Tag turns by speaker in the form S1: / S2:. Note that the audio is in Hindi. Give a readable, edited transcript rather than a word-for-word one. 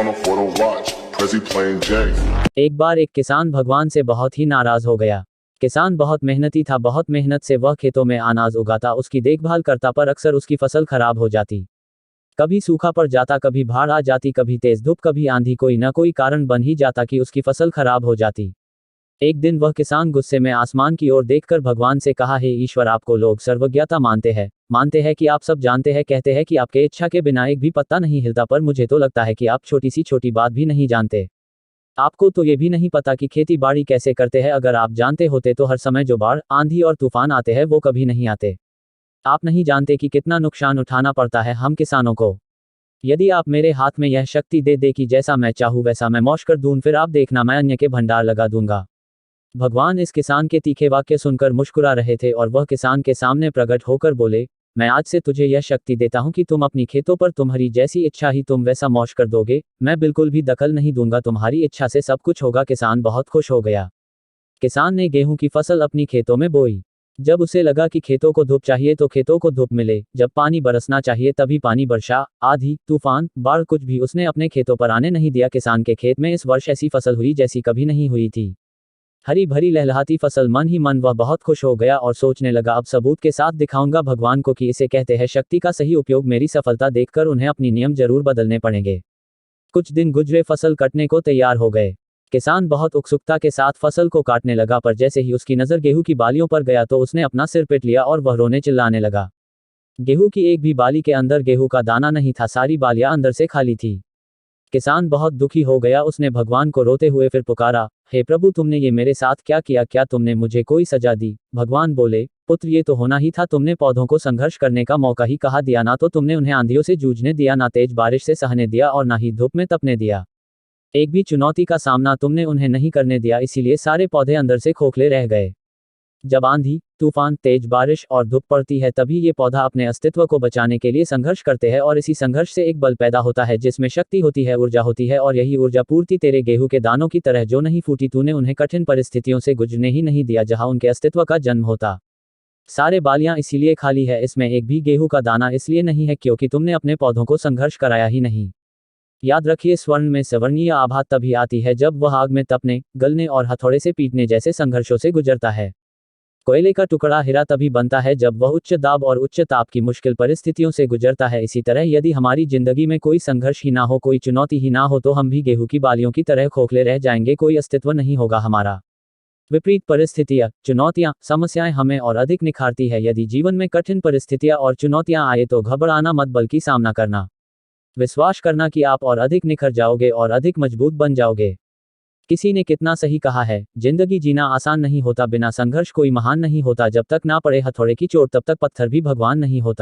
S1: on a photo watch, Prezi playing Jay.
S2: एक बार एक किसान भगवान से बहुत ही नाराज हो गया। किसान बहुत मेहनती था, बहुत मेहनत से वह खेतों में अनाज उगाता, उसकी देखभाल करता, पर अक्सर उसकी फसल खराब हो जाती। कभी सूखा पड़ जाता, कभी बाढ़ आ जाती, कभी तेज धूप, कभी आंधी, कोई न कोई कारण बन ही जाता कि उसकी फसल खराब हो जाती। एक दिन वह किसान गुस्से में आसमान की ओर देखकर भगवान से कहा, हे ईश्वर, आपको लोग सर्वज्ञता मानते हैं कि आप सब जानते हैं, कहते हैं कि आपके इच्छा के बिना एक भी पत्ता नहीं हिलता, पर मुझे तो लगता है कि आप छोटी सी छोटी बात भी नहीं जानते। आपको तो ये भी नहीं पता कि खेती बाड़ी कैसे करते हैं। अगर आप जानते होते तो हर समय जो बाढ़, आंधी और तूफान आते हैं वो कभी नहीं आते। आप नहीं जानते कि कितना नुकसान उठाना पड़ता है हम किसानों को। यदि आप मेरे हाथ में यह शक्ति दे दे कि जैसा मैं चाहूँ वैसा मैं मौश कर दूं, फिर आप देखना मैं अन्य के भंडार लगा दूंगा। भगवान इस किसान के तीखे वाक्य सुनकर मुस्कुरा रहे थे और वह किसान के सामने प्रकट होकर बोले, मैं आज से तुझे यह शक्ति देता हूं कि तुम अपनी खेतों पर तुम्हारी जैसी इच्छा ही तुम वैसा मौश कर दोगे। मैं बिल्कुल भी दखल नहीं दूंगा, तुम्हारी इच्छा से सब कुछ होगा। किसान बहुत खुश हो गया। किसान ने गेहूं की फसल अपनी खेतों में बोई। जब उसे लगा कि खेतों को धूप चाहिए तो खेतों को धूप मिले, जब पानी बरसना चाहिए तभी पानी बरसा, आंधी, तूफान, बाढ़ कुछ भी उसने अपने खेतों पर आने नहीं दिया। किसान के खेत में इस वर्ष ऐसी फसल हुई जैसी कभी नहीं हुई थी। हरी भरी लहलहाती फसल। मन ही मन वह बहुत खुश हो गया और सोचने लगा, अब सबूत के साथ दिखाऊंगा भगवान को कि इसे कहते हैं शक्ति का सही उपयोग। मेरी सफलता देखकर उन्हें अपनी नियम जरूर बदलने पड़ेंगे। कुछ दिन गुजरे, फसल कटने को तैयार हो गए। किसान बहुत उत्सुकता के साथ फसल को काटने लगा, पर जैसे ही उसकी नजर गेहूं की बालियों पर गया तो उसने अपना सिर पीट लिया और वह रोने चिल्लाने लगा। गेहूं की एक भी बाली के अंदर गेहूं का दाना नहीं था, सारी बालियां अंदर से खाली थी। किसान बहुत दुखी हो गया। उसने भगवान को रोते हुए फिर पुकारा, हे प्रभु, तुमने ये मेरे साथ क्या किया? क्या तुमने मुझे कोई सजा दी? भगवान बोले, पुत्र, ये तो होना ही था। तुमने पौधों को संघर्ष करने का मौका ही कहा दिया। ना तो तुमने उन्हें आंधियों से जूझने दिया, ना तेज बारिश से सहने दिया और ना ही धूप में तपने दिया। एक भी चुनौती का सामना तुमने उन्हें नहीं करने दिया, इसीलिए सारे पौधे अंदर से खोखले रह गए। जब आंधी, तूफान, तेज बारिश और धूप पड़ती है तभी ये पौधा अपने अस्तित्व को बचाने के लिए संघर्ष करते हैं, और इसी संघर्ष से एक बल पैदा होता है जिसमें शक्ति होती है, ऊर्जा होती है, और यही ऊर्जा पूर्ति तेरे गेहूं के दानों की तरह जो नहीं फूटी। तूने उन्हें कठिन परिस्थितियों से गुजरने ही नहीं दिया जहां उनके अस्तित्व का जन्म होता। सारे बालियां इसीलिए खाली है, इसमें एक भी गेहूं का दाना इसलिए नहीं है क्योंकि तुमने अपने पौधों को संघर्ष कराया ही नहीं। याद रखिए, स्वर्ण में सवर्णीय आभा तभी आती है जब वह आग में तपने, गलने और हथौड़े से पीटने जैसे संघर्षों से गुजरता है। कोयले का टुकड़ा हीरा तभी बनता है जब वह उच्च दाब और उच्च ताप की मुश्किल परिस्थितियों से गुजरता है। इसी तरह यदि हमारी जिंदगी में कोई संघर्ष ही ना हो, कोई चुनौती ही ना हो, तो हम भी गेहूं की बालियों की तरह खोखले रह जाएंगे, कोई अस्तित्व नहीं होगा हमारा। विपरीत परिस्थितियां, चुनौतियां, समस्याएं हमें और अधिक निखारती है। यदि जीवन में कठिन परिस्थितियां और चुनौतियां आए तो घबराना मत, बल्कि सामना करना। विश्वास करना कि आप और अधिक निखर जाओगे और अधिक मजबूत बन जाओगे। किसी ने कितना सही कहा है, जिंदगी जीना आसान नहीं होता, बिना संघर्ष कोई महान नहीं होता। जब तक ना पड़े हथौड़े की चोट तब तक पत्थर भी भगवान नहीं होता।